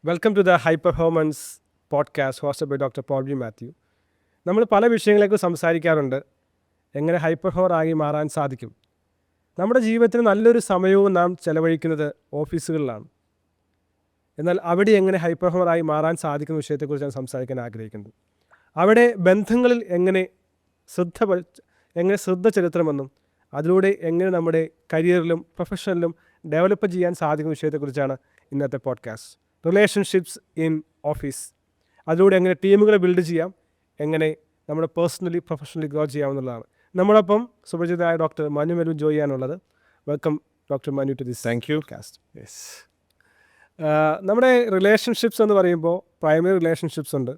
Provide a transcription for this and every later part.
Welcome to the high performance podcast hosted by doctor Paul B Mathew. നമ്മൾ പല വിഷയങ്ങളെക്കുറിച്ച് സംസാരിക്കാറുണ്ട്. എങ്ങനെ ഹൈ പെർഫോമർ ആയി മാറാൻ സാധിക്കും? നമ്മുടെ ജീവിതത്തിൽ നല്ലൊരു സമയവും നാം ചെലവഴിക്കുന്നത് ഓഫീസുകളിലാണ്. എന്നാൽ അവിടെ എങ്ങനെ ഹൈ പെർഫോമർ ആയി മാറാൻ സാധിക്കുന്ന വിഷയത്തെക്കുറിച്ചാണ് സംസാരിക്കാൻ ആഗ്രഹിക്കുന്നത്. അവിടെ ബന്ധങ്ങളിൽ എങ്ങനെ ശ്രദ്ധ ചെലുത്തണമെന്നും അതിലൂടെ എങ്ങനെ നമ്മുടെ കരിയറിലും പ്രൊഫഷനിലും ഡെവലപ്പ് ചെയ്യാൻ സാധിക്കുന്ന വിഷയത്തെക്കുറിച്ചാണ് ഇന്നത്തെ പോഡ്കാസ്റ്റ്. റിലേഷൻഷിപ്സ് ഇൻ ഓഫീസ്, അതിലൂടെ എങ്ങനെ ടീമുകളെ ബിൽഡ് ചെയ്യാം, എങ്ങനെ നമ്മുടെ പേഴ്സണലി പ്രൊഫഷണലി ഗ്രോ ചെയ്യാമെന്നുള്ളതാണ്. നമ്മളൊപ്പം സുപരിചിതനായ ഡോക്ടർ മനു മെലു ജോയിയാണുള്ളത്. Welcome doctor Manu to this thank you. Cast. Yes, നമ്മുടെ റിലേഷൻഷിപ്സ് എന്ന് പറയുമ്പോൾ പ്രൈമറി റിലേഷൻഷിപ്സ് ഉണ്ട്.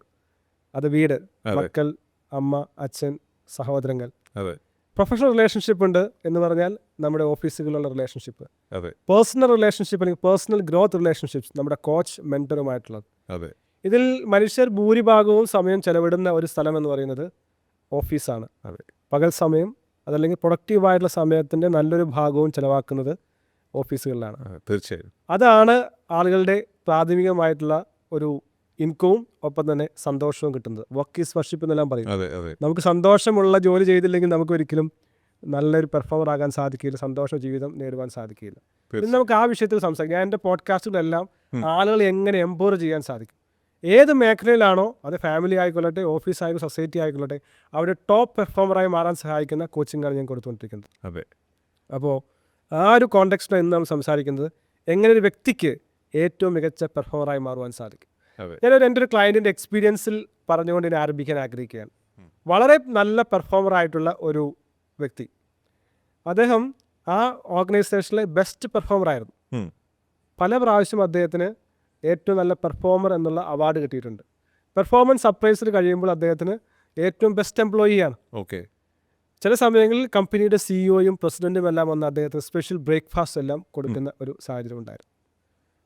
അത് വീട്, മക്കൾ, അമ്മ, അച്ഛൻ, സഹോദരങ്ങൾ. അതെ. പ്രൊഫഷണൽ റിലേഷൻഷിപ്പ് ഉണ്ട് എന്ന് പറഞ്ഞാൽ നമ്മുടെ ഓഫീസുകളിലുള്ള റിലേഷൻഷിപ്പ്. അതെ. പേഴ്സണൽ റിലേഷൻഷിപ്പ് അല്ലെങ്കിൽ പേഴ്സണൽ ഗ്രോത്ത് റിലേഷൻഷിപ്സ് നമ്മുടെ കോച്ച് മെൻറ്ററുമായിട്ടുള്ളത്. അതെ. ഇതിൽ മനുഷ്യർ ഭൂരിഭാഗവും സമയം ചെലവിടുന്ന ഒരു സ്ഥലം എന്ന് പറയുന്നത് ഓഫീസാണ്. അതെ. പകൽ സമയം അതല്ലെങ്കിൽ പ്രൊഡക്റ്റീവായിട്ടുള്ള സമയത്തിൻ്റെ നല്ലൊരു ഭാഗവും ചിലവാക്കുന്നത് ഓഫീസുകളിലാണ്. തീർച്ചയായും അതാണ് ആളുകളുടെ പ്രാഥമികമായിട്ടുള്ള ഒരു ഇൻകവും ഒപ്പം തന്നെ സന്തോഷവും കിട്ടുന്നത്. വർക്ക് ഈസ് വർഷിപ്പ് എന്നെല്ലാം പറയും. അതെ. അതെ. നമുക്ക് സന്തോഷമുള്ള ജോലി ചെയ്തില്ലെങ്കിൽ നമുക്ക് ഒരിക്കലും നല്ലൊരു പെർഫോമർ ആകാൻ സാധിക്കില്ല, സന്തോഷ ജീവിതം നേടുവാൻ സാധിക്കില്ല. ഇന്ന് നമുക്ക് ആ വിഷയത്തിൽ സംസാരിക്കാം. ഞാൻ എൻ്റെ പോഡ്കാസ്റ്റുകളെല്ലാം ആളുകളെ എങ്ങനെ എംപവർ ചെയ്യാൻ സാധിക്കും, ഏത് മേഖലയിലാണോ, അത് ഫാമിലി ആയിക്കൊള്ളട്ടെ, ഓഫീസ് ആയിക്കോട്ടെ, സൊസൈറ്റി ആയിക്കൊള്ളട്ടെ, അവിടെ ടോപ്പ് പെർഫോമറായി മാറാൻ സഹായിക്കുന്ന കോച്ചിങ്ങാണ് ഞാൻ കൊടുത്തുകൊണ്ടിരിക്കുന്നത്. അതെ. അപ്പോൾ ആ ഒരു കോണ്ടെക്സ്റ്റിൽ ഇന്ന് നമ്മൾ സംസാരിക്കുന്നത് എങ്ങനെ ഒരു വ്യക്തിക്ക് ഏറ്റവും മികച്ച പെർഫോമറായി മാറുവാൻ സാധിക്കും. ഞാനൊരു എൻ്റെ ഒരു ക്ലയൻറ്റിൻ്റെ എക്സ്പീരിയൻസിൽ പറഞ്ഞുകൊണ്ട് ഞാൻ ആരംഭിക്കാൻ ആഗ്രഹിക്കുകയാണ്. വളരെ നല്ല പെർഫോമറായിട്ടുള്ള ഒരു വ്യക്തി, അദ്ദേഹം ആ ഓർഗനൈസേഷനിലെ ബെസ്റ്റ് പെർഫോമറായിരുന്നു. പല പ്രാവശ്യം അദ്ദേഹത്തിന് ഏറ്റവും നല്ല പെർഫോമർ എന്നുള്ള അവാർഡ് കിട്ടിയിട്ടുണ്ട്. പെർഫോമൻസ് അപ്രൈസിൽ കഴിയുമ്പോൾ അദ്ദേഹത്തിന് ഏറ്റവും ബെസ്റ്റ് എംപ്ലോയിയാണ്. ഓക്കെ. ചില സമയങ്ങളിൽ കമ്പനിയുടെ സിഇഒയും പ്രസിഡൻറ്റും എല്ലാം വന്ന് അദ്ദേഹത്തിന് സ്പെഷ്യൽ ബ്രേക്ക്ഫാസ്റ്റ് എല്ലാം കൊടുക്കുന്ന ഒരു സാഹചര്യം ഉണ്ടായിരുന്നു.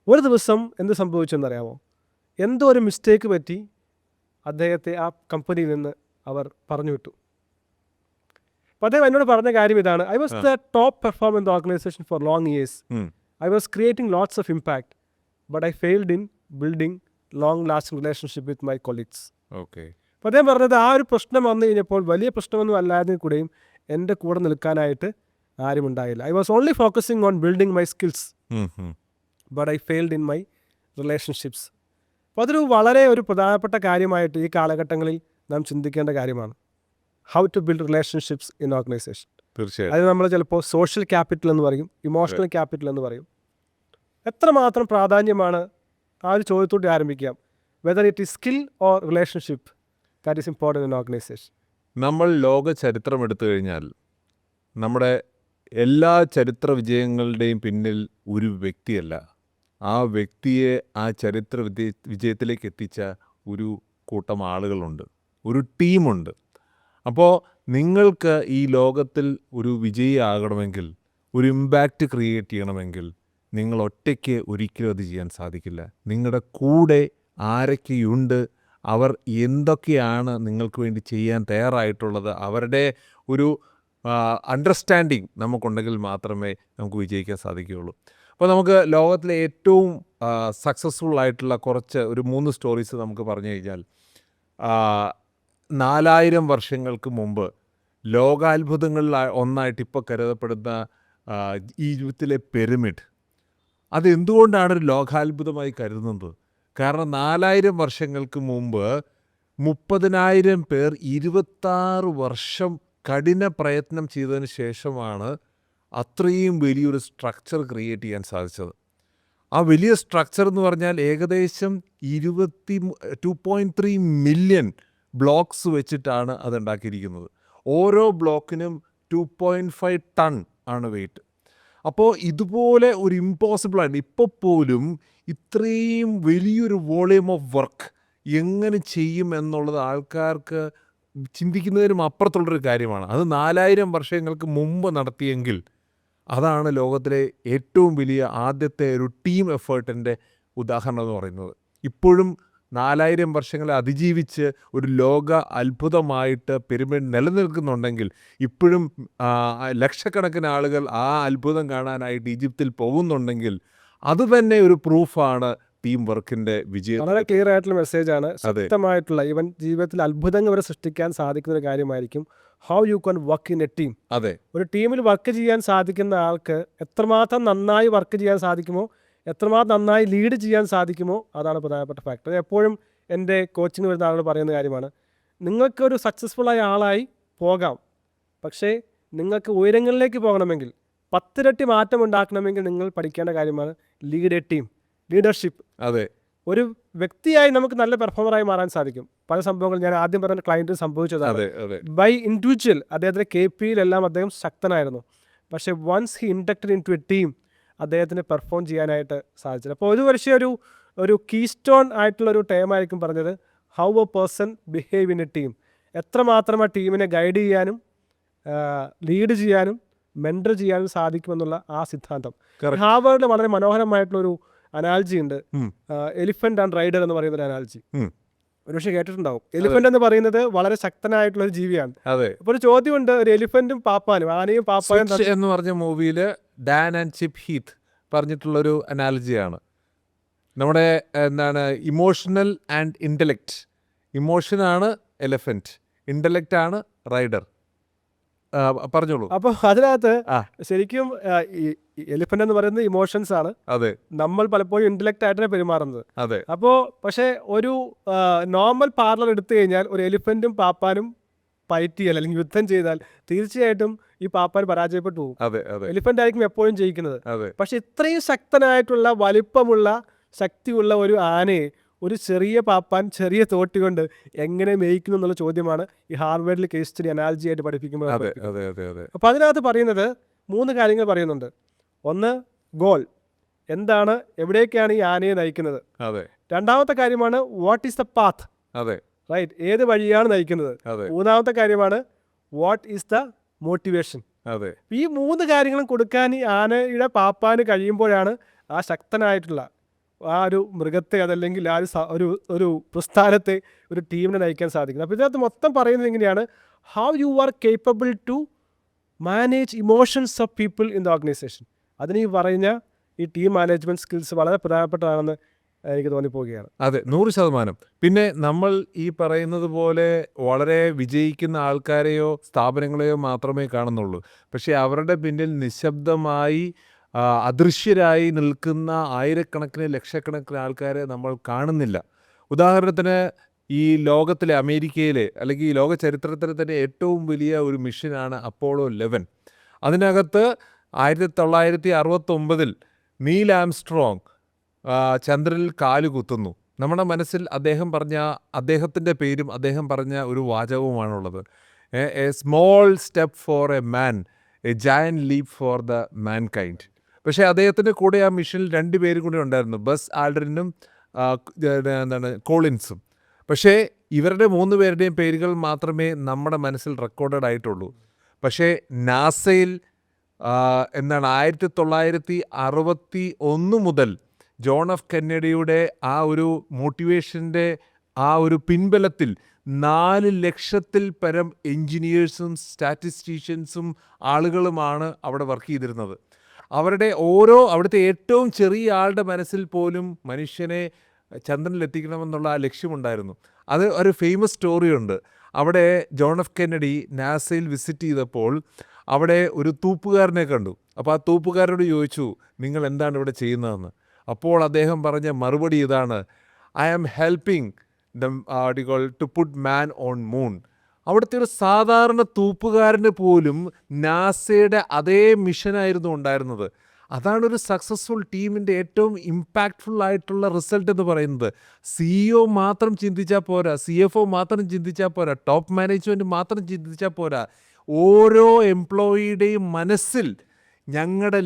ഒരു ദിവസം എന്ത് സംഭവിച്ചെന്നറിയാമോ? എന്തോ ഒരു മിസ്റ്റേക്ക് പറ്റി അദ്ദേഹത്തെ ആ കമ്പനിയിൽ നിന്ന് അവർ പറഞ്ഞു വിട്ടു. അപ്പോൾ അദ്ദേഹം എന്നോട് പറഞ്ഞ കാര്യം ഇതാണ്: I was the top performer in the organisation for long years. I was creating lots of impact, but I failed in building long lasting relationship with my colleagues. Okay. അപ്പോൾ അദ്ദേഹം പറഞ്ഞത്, ആ ഒരു പ്രശ്നം വന്നു കഴിഞ്ഞപ്പോൾ വലിയ പ്രശ്നമൊന്നും അല്ലാതെ കൂടെയും എൻ്റെ കൂടെ നിൽക്കാനായിട്ട് ആരും ഉണ്ടായില്ല. I was only focusing on building my skills, but I failed in my relationships. അപ്പോൾ അതൊരു വളരെ ഒരു പ്രധാനപ്പെട്ട കാര്യമായിട്ട് ഈ കാലഘട്ടങ്ങളിൽ നാം ചിന്തിക്കേണ്ട കാര്യമാണ്. How to build relationships in organisation. തീർച്ചയായും. അത് നമ്മൾ ചിലപ്പോൾ സോഷ്യൽ ക്യാപിറ്റൽ എന്ന് പറയും, ഇമോഷണൽ ക്യാപിറ്റൽ എന്ന് പറയും. എത്രമാത്രം പ്രാധാന്യമാണ് ആ ഒരു ചോദ്യത്തോടെ ആരംഭിക്കാം. Whether it is skill or relationship that is important in organisation. നമ്മൾ ലോക ചരിത്രം എടുത്തു കഴിഞ്ഞാൽ നമ്മുടെ എല്ലാ ചരിത്ര വിജയങ്ങളുടെയും പിന്നിൽ ഒരു വ്യക്തിയല്ല, ആ വ്യക്തിയെ ആ ചരിത്ര വിജയത്തിലേക്ക് എത്തിച്ച ഒരു കൂട്ടം ആളുകളുണ്ട്, ഒരു ടീമുണ്ട്. അപ്പോൾ നിങ്ങൾക്ക് ഈ ലോകത്തിൽ ഒരു വിജയി ആകണമെങ്കിൽ, ഒരു ഇമ്പാക്റ്റ് ക്രിയേറ്റ് ചെയ്യണമെങ്കിൽ നിങ്ങൾ ഒറ്റയ്ക്ക് ഒരിക്കലും അത് ചെയ്യാൻ സാധിക്കില്ല. നിങ്ങളുടെ കൂടെ ആരൊക്കെയുണ്ട്, അവർ എന്തൊക്കെയാണ് നിങ്ങൾക്ക് വേണ്ടി ചെയ്യാൻ തയ്യാറായിട്ടുള്ളത്, അവരുടെ ഒരു അണ്ടർസ്റ്റാൻഡിങ് നമുക്കുണ്ടെങ്കിൽ മാത്രമേ നമുക്ക് വിജയിക്കാൻ സാധിക്കുകയുള്ളൂ. അപ്പോൾ നമുക്ക് ലോകത്തിലെ ഏറ്റവും സക്സസ്ഫുൾ ആയിട്ടുള്ള ഒരു 3 സ്റ്റോറീസ് നമുക്ക് പറഞ്ഞു കഴിഞ്ഞാൽ, 4000 വർഷങ്ങൾക്ക് മുമ്പ് ലോകാത്ഭുതങ്ങളിൽ ഒന്നായിട്ട് ഇപ്പോൾ കരുതപ്പെടുന്ന ഈജിപ്തിലെ പിരമിഡ്, അതെന്തുകൊണ്ടാണ് ഒരു ലോകാത്ഭുതമായി കരുതുന്നത്? കാരണം 4000 വർഷങ്ങൾക്ക് മുമ്പ് 30,000 പേർ 26 വർഷം കഠിന പ്രയത്നം ചെയ്തതിന് ശേഷമാണ് അത്രയും വലിയൊരു സ്ട്രക്ചർ ക്രിയേറ്റ് ചെയ്യാൻ സാധിച്ചത്. ആ വലിയ സ്ട്രക്ചർ എന്ന് പറഞ്ഞാൽ ഏകദേശം 2.3 മില്യൺ ബ്ലോക്സ് വെച്ചിട്ടാണ് അതുണ്ടാക്കിയിരിക്കുന്നത്. ഓരോ ബ്ലോക്കിനും 2.5 ടൺ ആണ് വെയിറ്റ്. അപ്പോൾ ഇതുപോലെ ഒരു ഇമ്പോസിബിളാണ്. ഇപ്പോൾ പോലും ഇത്രയും വലിയൊരു വോളിയം ഓഫ് വർക്ക് എങ്ങനെ ചെയ്യും എന്നുള്ളത് ആൾക്കാർക്ക് ചിന്തിക്കുന്നതിനും അപ്പുറത്തുള്ളൊരു കാര്യമാണ്. അത് 4000 വർഷങ്ങൾക്ക് മുമ്പ് നടത്തിയെങ്കിൽ അതാണ് ലോകത്തിലെ ഏറ്റവും വലിയ ആദ്യത്തെ ഒരു ടീം എഫേർട്ടിൻ്റെ ഉദാഹരണം എന്ന് പറയുന്നത്. ഇപ്പോഴും 4000 വർഷങ്ങളെ അതിജീവിച്ച് ഒരു ലോക അത്ഭുതമായിട്ട് പിരമിഡ് നിലനിൽക്കുന്നുണ്ടെങ്കിൽ, ഇപ്പോഴും ലക്ഷക്കണക്കിന് ആളുകൾ ആ അത്ഭുതം കാണാനായിട്ട് ഈജിപ്തിൽ പോകുന്നുണ്ടെങ്കിൽ, അത് തന്നെ ഒരു പ്രൂഫാണ് ടീം വർക്കിൻ്റെ വിജയം. വളരെ ക്ലിയർ ആയിട്ടുള്ള മെസ്സേജാണ്. അതെ. ശക്തമായിട്ടുള്ള ഈവൻ ജീവിതത്തിൽ അത്ഭുതങ്ങൾ വരെ സൃഷ്ടിക്കാൻ സാധിക്കുന്ന ഒരു കാര്യമായിരിക്കും how you can work in A team. അതെ, ഒരു ടീമിൽ വർക്ക് ചെയ്യാൻ സാധിക്കുന്ന ആൾക്ക് എത്രമാത്രം നന്നായി വർക്ക് ചെയ്യാൻ സാധിക്കുമോ, എത്രമാത്രം നന്നായി ലീഡ് ചെയ്യാൻ സാധിക്കുമോ, അതാണ് പ്രധാനപ്പെട്ട ഫാക്ടർ. എപ്പോഴും എൻ്റെ കോച്ചിങ് വരുന്ന ആളോട് പറയുന്ന കാര്യമാണ്, നിങ്ങൾക്കൊരു സക്സസ്ഫുള്ളായ ആളായി പോകാം, പക്ഷേ നിങ്ങൾക്ക് ഉയരങ്ങളിലേക്ക് പോകണമെങ്കിൽ 10 ഇരട്ടി മാറ്റം ഉണ്ടാക്കണമെങ്കിൽ നിങ്ങൾ പഠിക്കേണ്ട കാര്യമാണ് ലീഡ് എ ടീം, ലീഡർഷിപ്പ്. അതെ, ഒരു വ്യക്തിയായി നമുക്ക് നല്ല പെർഫോമറായി മാറാൻ സാധിക്കും. പല സംഭവങ്ങൾ ഞാൻ ആദ്യം പറഞ്ഞ ക്ലയൻറ്റിന് സംഭവിച്ചതാണ്. അതെ, അതെ, ബൈ ഇൻഡിവിജ്വൽ അദ്ദേഹത്തിൻ്റെ KPയിലെല്ലാം അദ്ദേഹം ശക്തനായിരുന്നു. പക്ഷേ once he inducted into a team അദ്ദേഹത്തിന് പെർഫോം ചെയ്യാനായിട്ട് സാധിച്ചില്ല. അപ്പോൾ ഒരു പക്ഷേ ഒരു കീ സ്റ്റോൺ ആയിട്ടുള്ളൊരു ടേമായിരിക്കും പറഞ്ഞത് how A person behave in A team. എത്രമാത്രം ആ ടീമിനെ ഗൈഡ് ചെയ്യാനും ലീഡ് ചെയ്യാനും മെൻറ്റർ ചെയ്യാനും സാധിക്കുമെന്നുള്ള ആ സിദ്ധാന്തം. Correct. ഹാർവേർഡിൽ വളരെ മനോഹരമായിട്ടുള്ളൊരു അനാലജി ഉണ്ട്, എലിഫന്റ് ആൻഡ് റൈഡർ എന്ന് പറയുന്ന ഒരു അനാലജി. ഒരുപക്ഷെ കേട്ടിട്ടുണ്ടാവും. എലിഫന്റ് എന്ന് പറയുന്നത് വളരെ ശക്തനായിട്ടുള്ള ഒരു ജീവിയാണ്. അതെ. അപ്പോൾ ഒരു ചോദ്യമുണ്ട്, ഒരു എലിഫന്റും പാപ്പാനും, ആനയും പാപ്പാനും സ്വിച്ച് എന്ന് പറഞ്ഞ മൂവിയിൽ ഡാൻ ആൻഡ് ചിപ്പ് ഹീത്ത് പറഞ്ഞിട്ടുള്ളൊരു അനാലജിയാണ്. നമ്മുടെ എന്താണ് ഇമോഷണൽ ആൻഡ് ഇൻ്റലക്റ്റ്. ഇമോഷനാണ് എലഫൻറ്റ്, ഇൻ്റലക്റ്റ് ആണ് റൈഡർ. പറഞ്ഞോളൂ. അപ്പോൾ അതിനകത്ത് ആ. ശരിക്കും എലിഫന്റ് എന്ന് പറയുന്നത് ഇമോഷൻസ് ആണ്. അതെ, നമ്മൾ പലപ്പോഴും ഇന്റലക്റ്റ് ആയിട്ടാണ് പെരുമാറുന്നത്. അതെ, അപ്പോൾ പക്ഷേ ഒരു നോർമൽ പാർലർ എടുത്തു കഴിഞ്ഞാൽ ഒരു എലിഫന്റും പാപ്പാനും ഫൈറ്റ് ചെയ്താൽ അല്ലെങ്കിൽ യുദ്ധം ചെയ്താൽ തീർച്ചയായിട്ടും ഈ പാപ്പാൻ പരാജയപ്പെട്ടു പോകും. അതെ, അതെ, എലിഫന്റ് ആയിരിക്കും എപ്പോഴും ജയിക്കുന്നത്. അതെ, പക്ഷെ ഇത്രയും ശക്തനായിട്ടുള്ള വലിപ്പമുള്ള ശക്തിയുള്ള ഒരു ആനയെ ഒരു ചെറിയ പാപ്പാൻ ചെറിയ തോട്ടി കൊണ്ട് എങ്ങനെ മേയിക്കുന്നു എന്നുള്ള ചോദ്യമാണ് ഈ ഹാർവേർഡിൽ കേസ് സ്റ്റഡി അനാലജി ആയിട്ട് പഠിപ്പിക്കുമ്പോൾ. അതെ, അതെ, അതെ, അതെ. അപ്പോൾ അതിനകത്ത് പറയുന്നത് 3 കാര്യങ്ങൾ പറയുന്നുണ്ട്. ഒന്ന്, ഗോൾ, എന്താണ്, എവിടേക്കാണ് ഈ ആനയെ നയിക്കുന്നത്. അതെ, രണ്ടാമത്തെ കാര്യമാണ് വാട്ട് ഈസ് ദ പാത്ത്, അതെ, റൈറ്റ്, ഏത് വഴിയാണ് നയിക്കുന്നത്. അതെ, മൂന്നാമത്തെ കാര്യമാണ് വാട്ട് ഈസ് ദ മോട്ടിവേഷൻ. അതെ, ഈ 3 കാര്യങ്ങളും കൊടുക്കാൻ ഈ ആനയുടെ പാപ്പാന് കഴിയുമ്പോഴാണ് ആ ശക്തനായിട്ടുള്ള ആ ഒരു മൃഗത്തെ അതല്ലെങ്കിൽ ആ ഒരു പ്രസ്ഥാനത്തെ, ഒരു ടീമിനെ നയിക്കാൻ സാധിക്കുന്നത്. അപ്പോൾ ഇതിനകത്ത് മൊത്തം പറയുന്നത് എങ്ങനെയാണ്, how you are capable to manage emotions of people in the organisation. അതിന് ഈ പറഞ്ഞ ഈ ടീം മാനേജ്മെൻറ്റ് സ്കിൽസ് വളരെ പ്രധാനപ്പെട്ടതാണെന്ന് എനിക്ക് തോന്നിപ്പോവുകയാണ്. അതെ, 100%. പിന്നെ നമ്മൾ ഈ പറയുന്നത് പോലെ വളരെ വിജയിക്കുന്ന ആൾക്കാരെയോ സ്ഥാപനങ്ങളെയോ മാത്രമേ കാണുന്നുള്ളൂ. പക്ഷേ അവരുടെ പിന്നിൽ നിശബ്ദമായി അദൃശ്യരായി നിൽക്കുന്ന ആയിരക്കണക്കിന് ലക്ഷക്കണക്കിന് ആൾക്കാരെ നമ്മൾ കാണുന്നില്ല. ഉദാഹരണത്തിന് ഈ ലോകത്തിലെ അമേരിക്കയിലെ അല്ലെങ്കിൽ ഈ ലോക ചരിത്രത്തിലെ തന്നെ ഏറ്റവും വലിയ ഒരു മിഷനാണ് അപ്പോളോ 11. അതിനകത്ത് 1969 നീൽ ആംസ്ട്രോങ് ചന്ദ്രനിൽ കാലുകുത്തുന്നു. നമ്മുടെ മനസ്സിൽ അദ്ദേഹത്തിൻ്റെ പേരും അദ്ദേഹം പറഞ്ഞ ഒരു വാചകവുമാണുള്ളത്, a small step for a man, a giant leap for the mankind. പക്ഷേ അദ്ദേഹത്തിൻ്റെ കൂടെ ആ മിഷനിൽ 2 പേരും കൂടി ഉണ്ടായിരുന്നു, ബസ് ആൽഡ്രിനും കോളിൻസും. പക്ഷേ ഇവരുടെ 3 പേരുടെയും പേരുകൾ മാത്രമേ നമ്മുടെ മനസ്സിൽ റെക്കോർഡഡ് ആയിട്ടുള്ളൂ. പക്ഷേ നാസയിൽ 1961 മുതൽ ജോൺ എഫ് കെന്നഡിയുടെ ആ ഒരു മോട്ടിവേഷൻ്റെ ആ ഒരു പിൻബലത്തിൽ 4 ലക്ഷത്തിൽ പരം എൻജിനീയേഴ്സും സ്റ്റാറ്റിസ്റ്റീഷ്യൻസും ആളുകളുമാണ് അവിടെ വർക്ക് ചെയ്തിരുന്നത്. അവിടുത്തെ ഏറ്റവും ചെറിയ ആളുടെ മനസ്സിൽ പോലും മനുഷ്യനെ ചന്ദ്രനിലെത്തിക്കണമെന്നുള്ള ആ ലക്ഷ്യമുണ്ടായിരുന്നു. അത് ഒരു ഫേമസ് സ്റ്റോറിയുണ്ട്. അവിടെ ജോൺ എഫ് കെന്നഡി നാസയിൽ വിസിറ്റ് ചെയ്തപ്പോൾ അവിടെ ഒരു തൂപ്പുകാരനെ കണ്ടു. അപ്പോൾ ആ തൂപ്പുകാരോട് ചോദിച്ചു, നിങ്ങൾ എന്താണ് ഇവിടെ ചെയ്യുന്നതെന്ന്. അപ്പോൾ അദ്ദേഹം പറഞ്ഞ മറുപടി ഇതാണ്, I am helping to put man on moon. അവിടുത്തെ ഒരു സാധാരണ തൂപ്പുകാരന് പോലും നാസയുടെ അതേ മിഷനായിരുന്നു ഉണ്ടായിരുന്നത്. അതാണ് ഒരു സക്സസ്ഫുൾ ടീമിൻ്റെ ഏറ്റവും ഇമ്പാക്റ്റ്ഫുൾ ആയിട്ടുള്ള റിസൾട്ട് എന്ന് പറയുന്നത്. CEO മാത്രം ചിന്തിച്ചാൽ പോരാ, CFO മാത്രം ചിന്തിച്ചാൽ പോരാ, ടോപ്പ് മാനേജ്മെൻറ്റ് മാത്രം ചിന്തിച്ചാൽ പോരാ. ഓരോ എംപ്ലോയിയുടെയും മനസ്സിൽ ഞങ്ങളുടെ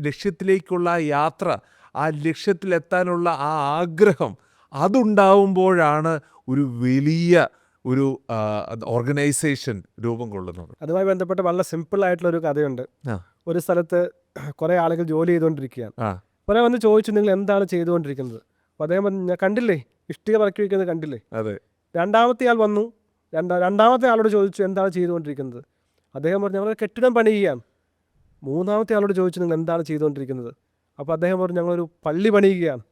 ലക്ഷ്യത്തിലേക്കുള്ള യാത്ര, ആ ലക്ഷ്യത്തിലെത്താനുള്ള ആ ആഗ്രഹം, അതുണ്ടാവുമ്പോഴാണ് ഒരു വലിയ ഒരു ഓർഗനൈസേഷൻ രൂപം കൊള്ളുന്നത്. അതുമായി ബന്ധപ്പെട്ട് വളരെ സിമ്പിൾ ആയിട്ടുള്ളൊരു കഥയുണ്ട്. ഒരു സ്ഥലത്ത് കുറേ ആളുകൾ ജോലി ചെയ്തുകൊണ്ടിരിക്കുകയാണ്. കുറേ വന്ന് ചോദിച്ചു, നിങ്ങൾ എന്താണ് ചെയ്തുകൊണ്ടിരിക്കുന്നത്? അപ്പോൾ അദ്ദേഹം പറഞ്ഞു, ഞാൻ കണ്ടില്ലേ, ഇഷ്ടിക പറക്കി വയ്ക്കുന്നത് കണ്ടില്ലേ. അതെ. രണ്ടാമത്തെ ആൾ വന്നു, രണ്ടാമത്തെ ആളോട് ചോദിച്ചു, എന്താണ് ചെയ്തുകൊണ്ടിരിക്കുന്നത്? അദ്ദേഹം പറഞ്ഞു, ഞങ്ങൾ കെട്ടിടം പണിയുകയാണ്. മൂന്നാമത്തെ ആളോട് ചോദിച്ചു, നിങ്ങൾ എന്താണ് ചെയ്തുകൊണ്ടിരിക്കുന്നത്? അപ്പോൾ അദ്ദേഹം പറഞ്ഞു ഞങ്ങളൊരു പള്ളി പണിയുകയാണ്.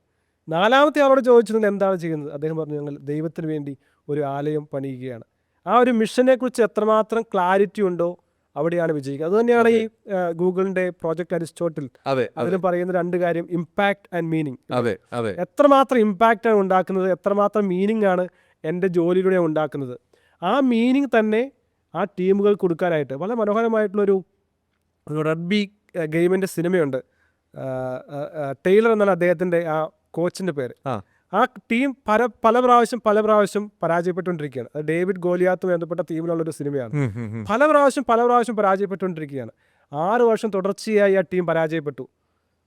4-ാമത്തെ ആളോട് ചോദിച്ചു നിങ്ങൾ എന്താണ് ചെയ്യുന്നത്? അദ്ദേഹം പറഞ്ഞു ഞങ്ങൾ ദൈവത്തിന് വേണ്ടി ഒരു ആലയം പണിയുകയാണ്. ആ ഒരു മിഷനെക്കുറിച്ച് എത്രമാത്രം ക്ലാരിറ്റി ഉണ്ടോ അവിടെയാണ് വിജയിക്കുക. അതുതന്നെയാണ് ഈ ഗൂഗിളിൻ്റെ പ്രോജക്റ്റ് അരിസ്റ്റോട്ടിൽ അതിന് പറയുന്ന 2 കാര്യം, ഇമ്പാക്റ്റ് ആൻഡ് മീനിങ്. എത്രമാത്രം ഇമ്പാക്റ്റാണ് ഉണ്ടാക്കുന്നത്, എത്രമാത്രം മീനിങ് ആണ് എൻ്റെ ജോലിയിലൂടെ ഉണ്ടാക്കുന്നത്. ആ മീനിങ് തന്നെ ആ ടീമുകൾ കൊടുക്കാനായിട്ട് വളരെ മനോഹരമായിട്ടുള്ളൊരു റഗ്ബി ഗെയിമിൻ്റെ സിനിമയുണ്ട്. ടൈലർ എന്നാണ് അദ്ദേഹത്തിൻ്റെ ആ കോച്ചിൻ്റെ പേര്. ആ ടീം പല പ്രാവശ്യം പരാജയപ്പെട്ടുകൊണ്ടിരിക്കുകയാണ്. അത് ഡേവിഡ് ഗോലിയാത്തും ബന്ധപ്പെട്ട ടീമിലുള്ളൊരു സിനിമയാണ്. പല പ്രാവശ്യം പരാജയപ്പെട്ടുകൊണ്ടിരിക്കുകയാണ്. 6 വർഷം തുടർച്ചയായി ആ ടീം പരാജയപ്പെട്ടു.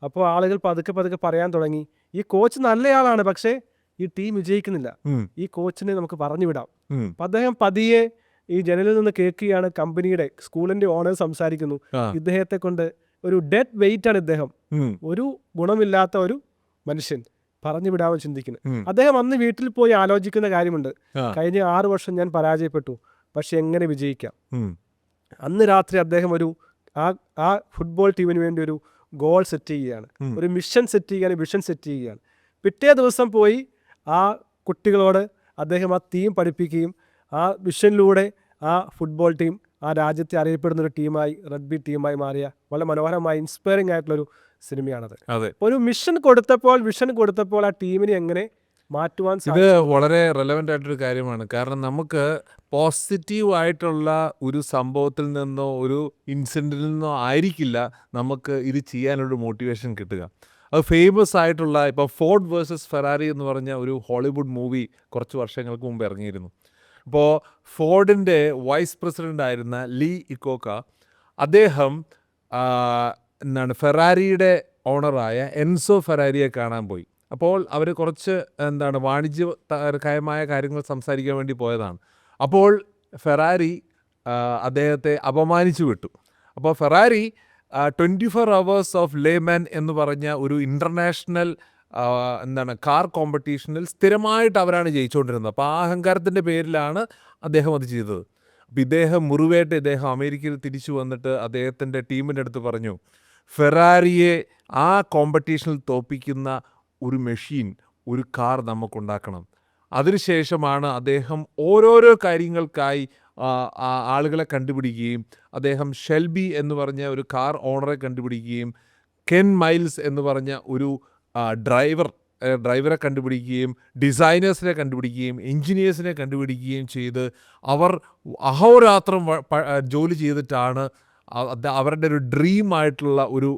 അപ്പോൾ ആളുകൾ പതുക്കെ പറയാൻ തുടങ്ങി ഈ കോച്ച് നല്ലയാളാണ്, പക്ഷേ ഈ ടീം വിജയിക്കുന്നില്ല, ഈ കോച്ചിനെ നമുക്ക് പറഞ്ഞു വിടാം. അപ്പം അദ്ദേഹം പതിയെ ഈ ജനലിൽ നിന്ന് കേൾക്കുകയാണ്, കമ്പനിയുടെ സ്കൂളിൻ്റെ ഓണർ സംസാരിക്കുന്നു, ഇദ്ദേഹത്തെ കൊണ്ട് ഒരു ഡെഡ് വെയിറ്റ് ആണ് ഇദ്ദേഹം, ഒരു ഗുണമില്ലാത്ത ഒരു മനുഷ്യൻ, പറഞ്ഞു വിടാമെന്ന് ചിന്തിക്കുന്നത്. അദ്ദേഹം അന്ന് വീട്ടിൽ പോയി ആലോചിക്കുന്ന കാര്യമുണ്ട്, കഴിഞ്ഞ 6 വർഷം ഞാൻ പരാജയപ്പെട്ടു, പക്ഷെ എങ്ങനെ വിജയിക്കാം. അന്ന് രാത്രി അദ്ദേഹം ആ ഫുട്ബോൾ ടീമിന് വേണ്ടി ഒരു ഗോൾ സെറ്റ് ചെയ്യുകയാണ്, ഒരു മിഷൻ സെറ്റ് ചെയ്യുകയാണ്, വിഷൻ സെറ്റ് ചെയ്യുകയാണ്. പിറ്റേ ദിവസം പോയി ആ കുട്ടികളോട് അദ്ദേഹം ആ തീം പഠിപ്പിക്കുകയും ആ വിഷനിലൂടെ ആ ഫുട്ബോൾ ടീം ആ രാജ്യത്തെ അറിയപ്പെടുന്നൊരു ടീമായി, റഗ്ബി ടീമായി മാറിയ വളരെ മനോഹരമായി ഇൻസ്പയറിംഗ് ആയിട്ടുള്ളൊരു സിനിമയാണത്. ഒരു വിഷൻ കൊടുത്തപ്പോൾ ആ ടീമിനെ എങ്ങനെ മാറ്റുവാൻ ഇത് വളരെ റെലവൻ്റ് ആയിട്ടൊരു കാര്യമാണ്. കാരണം നമുക്ക് പോസിറ്റീവ് ആയിട്ടുള്ള ഒരു സംഭവത്തിൽ നിന്നോ ഒരു ഇൻസിഡൻറ്റിൽ നിന്നോ ആയിരിക്കില്ല നമുക്ക് ഇത് ചെയ്യാനൊരു മോട്ടിവേഷൻ കിട്ടുക. അത് ഫേമസ് ആയിട്ടുള്ള ഇപ്പോൾ ഫോർഡ് വേഴ്സസ് ഫെറാറി എന്ന് പറഞ്ഞ ഒരു ഹോളിവുഡ് മൂവി കുറച്ച് വർഷങ്ങൾക്ക് മുമ്പ് ഇറങ്ങിയിരുന്നു. അപ്പോൾ ഫോർഡിൻ്റെ വൈസ് പ്രസിഡൻ്റ് ആയിരുന്ന ലീ ഇക്കോക്ക അദ്ദേഹം ഫെറാരിയുടെ ഓണറായ എൻസോ ഫെറാരിയെ കാണാൻ പോയി. അപ്പോൾ അവർ കുറച്ച് വാണിജ്യകരമായ കാര്യങ്ങൾ സംസാരിക്കാൻ വേണ്ടി പോയതാണ്. അപ്പോൾ ഫെറാരി അദ്ദേഹത്തെ അപമാനിച്ചു വിട്ടു. അപ്പോൾ ഫെറാരി 24 hours ഓഫ് ലേമാൻ എന്ന് പറഞ്ഞ ഒരു ഇൻ്റർനാഷണൽ കാർ കോമ്പറ്റീഷനിൽ സ്ഥിരമായിട്ട് അവരാണ് ജയിച്ചുകൊണ്ടിരുന്നത്. അപ്പോൾ ആ അഹങ്കാരത്തിൻ്റെ പേരിലാണ് അദ്ദേഹം അത് ചെയ്തത്. അപ്പോൾ ഇദ്ദേഹം അമേരിക്കയിൽ തിരിച്ചു വന്നിട്ട് അദ്ദേഹത്തിൻ്റെ ടീമിൻ്റെ അടുത്ത് പറഞ്ഞു, ഫെറാരിയെ ആ കോമ്പറ്റീഷനിൽ തോൽപ്പിക്കുന്ന ഒരു മെഷീൻ, ഒരു കാർ നമുക്കുണ്ടാക്കണം. അതിനുശേഷമാണ് അദ്ദേഹം ഓരോരോ കാര്യങ്ങൾക്കായി ആളുകളെ കണ്ടുപിടിക്കുകയും അദ്ദേഹം ഷെൽബി എന്ന് പറഞ്ഞ ഒരു കാർ ഓണറെ കണ്ടുപിടിക്കുകയും കെൻ മൈൽസ് എന്ന് പറഞ്ഞ ഒരു ഡ്രൈവറെ കണ്ടുപിടിക്കുകയും ഡിസൈനേഴ്സിനെ കണ്ടുപിടിക്കുകയും എൻജിനീയേഴ്സിനെ കണ്ടുപിടിക്കുകയും ചെയ്ത് അവർ അഹോരാത്രം ജോലി ചെയ്തിട്ടാണ് അവരുടെ ഒരു ഡ്രീം ആയിട്ടുള്ള ഒരു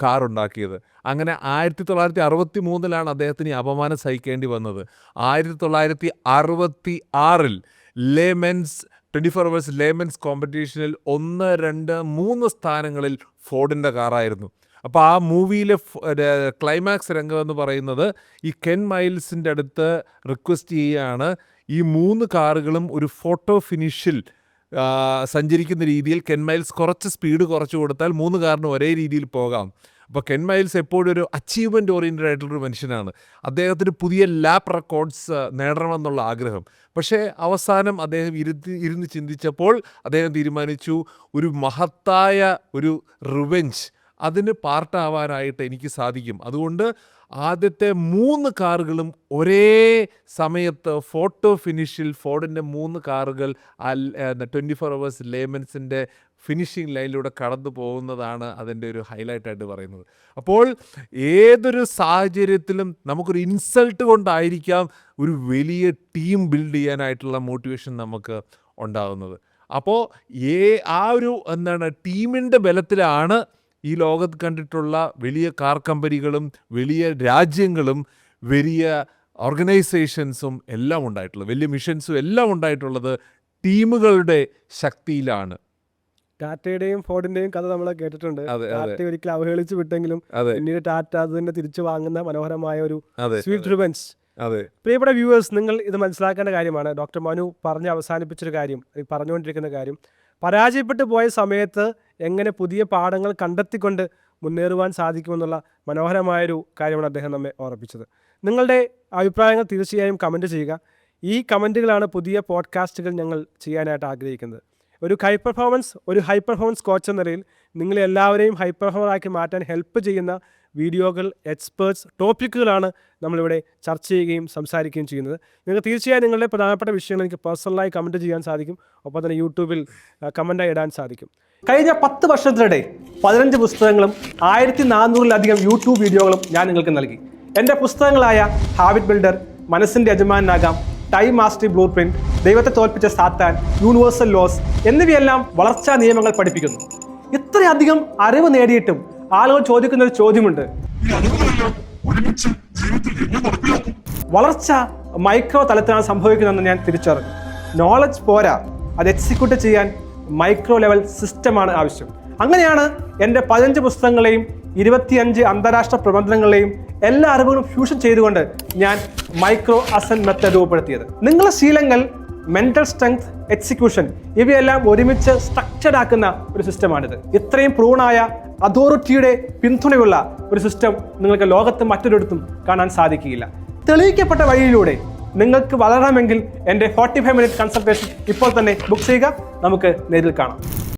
കാർ ഉണ്ടാക്കിയത്. അങ്ങനെ 1963 അദ്ദേഹത്തിന് അപമാനം സഹിക്കേണ്ടി വന്നത്. 1966 ലേമെൻസ് 24 hours ലേമെൻസ് കോമ്പറ്റീഷനിൽ 1, 2, 3 സ്ഥാനങ്ങളിൽ ഫോർഡിൻ്റെ കാറായിരുന്നു. അപ്പോൾ ആ മൂവിയിലെ ക്ലൈമാക്സ് രംഗം എന്ന് പറയുന്നത് ഈ കെൻ മൈൽസിൻ്റെ അടുത്ത് റിക്വസ്റ്റ് ചെയ്യുകയാണ്, ഈ 3 കാറുകളും ഒരു ഫോട്ടോ ഫിനിഷിൽ സഞ്ചരിക്കുന്ന രീതിയിൽ കെൻ മൈൽസ് കുറച്ച് സ്പീഡ് കുറച്ച് കൊടുത്താൽ 3 കാറിനും ഒരേ രീതിയിൽ പോകാം. അപ്പോൾ കെൻ മൈൽസ് എപ്പോഴും ഒരു അച്ചീവ്മെൻറ്റ് ഓറിയൻറ്റഡ് ആയിട്ടുള്ളൊരു മനുഷ്യനാണ്. അദ്ദേഹത്തിന് പുതിയ ലാപ്പ് റെക്കോർഡ്സ് നേടണമെന്നുള്ള ആഗ്രഹം. പക്ഷേ അവസാനം അദ്ദേഹം ഇരുന്ന് ചിന്തിച്ചപ്പോൾ അദ്ദേഹം തീരുമാനിച്ചു, ഒരു മഹത്തായ ഒരു റിവെഞ്ച് അതിന് പാർട്ടാവാനായിട്ട് എനിക്ക് സാധിക്കും. അതുകൊണ്ട് ആദ്യത്തെ 3 കാറുകളും ഒരേ സമയത്ത് ഫോട്ടോ ഫിനിഷിൽ ഫോർഡിൻ്റെ 3 കാറുകൾ 24 hours ലേമൻസിൻ്റെ ഫിനിഷിംഗ് ലൈനിലൂടെ കടന്നു പോകുന്നതാണ് അതിൻ്റെ ഒരു ഹൈലൈറ്റായിട്ട് പറയുന്നത്. അപ്പോൾ ഏതൊരു സാഹചര്യത്തിലും നമുക്കൊരു ഇൻസൾട്ട് കൊണ്ടായിരിക്കാം ഒരു വലിയ ടീം ബിൽഡ് ചെയ്യാനായിട്ടുള്ള മോട്ടിവേഷൻ നമുക്ക് ഉണ്ടാകുന്നത്. അപ്പോൾ ആ ഒരു ടീമിൻ്റെ ബലത്തിലാണ് ഈ ലോകത്ത് കണ്ടിട്ടുള്ള വലിയ കാർ കമ്പനികളും വലിയ രാജ്യങ്ങളും വലിയ ഓർഗനൈസേഷൻസും എല്ലാം ഉണ്ടായിട്ടുള്ളത്, വലിയ മിഷൻസും എല്ലാം ഉണ്ടായിട്ടുള്ളത് ടീമുകളുടെ ശക്തിയിലാണ്. ടാറ്റയുടെയും ഫോർഡിന്റെയും കഥ നമ്മൾ കേട്ടിട്ടുണ്ട്. ടാറ്റ ഒരിക്കലും അവഹേളിച്ചു വിട്ടെങ്കിലും പിന്നീട് ടാറ്റ അത് തന്നെ തിരിച്ചു വാങ്ങുന്ന മനോഹരമായ ഒരു സ്വീറ്റ് റിവെഞ്ച്. പ്രിയപ്പെട്ട വ്യൂവേഴ്സ്, നിങ്ങൾ ഇത് മനസ്സിലാക്കേണ്ട കാര്യമാണ്. ഡോക്ടർ മനു പറഞ്ഞ് അവസാനിപ്പിച്ചൊരു കാര്യം, പറഞ്ഞുകൊണ്ടിരിക്കുന്ന കാര്യം, പരാജയപ്പെട്ടു പോയ സമയത്ത് എങ്ങനെ പുതിയ പാഠങ്ങൾ കണ്ടെത്തിക്കൊണ്ട് മുന്നേറുവാൻ സാധിക്കുമെന്നുള്ള മനോഹരമായൊരു കാര്യമാണ് അദ്ദേഹം നമ്മെ ഓർമ്മിപ്പിച്ചത്. നിങ്ങളുടെ അഭിപ്രായങ്ങൾ തീർച്ചയായും കമൻറ്റ് ചെയ്യുക. ഈ കമൻറ്റുകളാണ് പുതിയ പോഡ്കാസ്റ്റുകൾ ഞങ്ങൾ ചെയ്യാനായിട്ട് ആഗ്രഹിക്കുന്നത്. ഒരു ഹൈ പെർഫോമൻസ് കോച്ച് എന്ന നിലയിൽ നിങ്ങളെല്ലാവരെയും ഹൈ പെർഫോമറാക്കി മാറ്റാൻ ഹെൽപ്പ് ചെയ്യുന്ന വീഡിയോകൾ, എക്സ്പേർട്സ്, ടോപ്പിക്കുകളാണ് നമ്മളിവിടെ ചർച്ച ചെയ്യുകയും സംസാരിക്കുകയും ചെയ്യുന്നത്. നിങ്ങൾക്ക് തീർച്ചയായും നിങ്ങളുടെ പ്രധാനപ്പെട്ട വിഷയങ്ങൾ എനിക്ക് പേഴ്സണലായി കമൻറ്റ് ചെയ്യാൻ സാധിക്കും. ഒപ്പം തന്നെ യൂട്യൂബിൽ കമൻറ്റായി ഇടാൻ സാധിക്കും. കഴിഞ്ഞ 10 വർഷത്തിനിടെ 15 പുസ്തകങ്ങളും 1400-ലധികം യൂട്യൂബ് വീഡിയോകളും ഞാൻ നിങ്ങൾക്ക് നൽകി. എൻ്റെ പുസ്തകങ്ങളായ ഹാബിറ്റ് ബിൽഡർ, മനസ്സിൻ്റെ യജമാനാകാം, ടൈം മാസ്റ്ററി ബ്ലൂ പ്രിന്റ്, ദൈവത്തെ തോൽപ്പിച്ച സാത്താൻ, യൂണിവേഴ്സൽ ലോസ് എന്നിവയെല്ലാം വളർച്ചാ നിയമങ്ങൾ പഠിപ്പിക്കുന്നു. ഇത്രയധികം അറിവ് നേടിയിട്ടും ആളുകൾ ചോദിക്കുന്ന ഒരു ചോദ്യമുണ്ട്: വളർച്ച മൈക്രോ തലത്തിലാണ് സംഭവിക്കുന്നതെന്ന് ഞാൻ തിരിച്ചറിഞ്ഞു. നോളജ് പോരാ, അത് എക്സിക്യൂട്ട് ചെയ്യാൻ മൈക്രോ ലെവൽ സിസ്റ്റമാണ് ആവശ്യം. അങ്ങനെയാണ് എൻ്റെ 15 പുസ്തകങ്ങളെയും 25 അന്താരാഷ്ട്ര പ്രബന്ധങ്ങളെയും എല്ലാ അറിവുകളും ഫ്യൂഷൻ ചെയ്തുകൊണ്ട് ഞാൻ മൈക്രോ അസെന്റ് മെത്തേഡ് രൂപപ്പെടുത്തിയത്. നിങ്ങളുടെ ശീലങ്ങൾ, മെന്റൽ സ്ട്രെങ്ത്, എക്സിക്യൂഷൻ ഇവയെല്ലാം ഒരുമിച്ച് സ്ട്രക്ചർഡ് ആക്കുന്ന ഒരു സിസ്റ്റമാണിത്. ഇത്രയും പ്രൂണായ അതോറിറ്റിയുടെ പിന്തുണയുള്ള ഒരു സിസ്റ്റം നിങ്ങൾക്ക് ലോകത്ത് മറ്റൊരിടത്തും കാണാൻ സാധിക്കുകയില്ല. തെളിയിക്കപ്പെട്ട വഴിയിലൂടെ നിങ്ങൾക്ക് വളരണമെങ്കിൽ എൻ്റെ 45 മിനിറ്റ് കൺസൾട്ടേഷൻ ഇപ്പോൾ തന്നെ ബുക്ക് ചെയ്യുക. നമുക്ക് നേരിൽ കാണാം.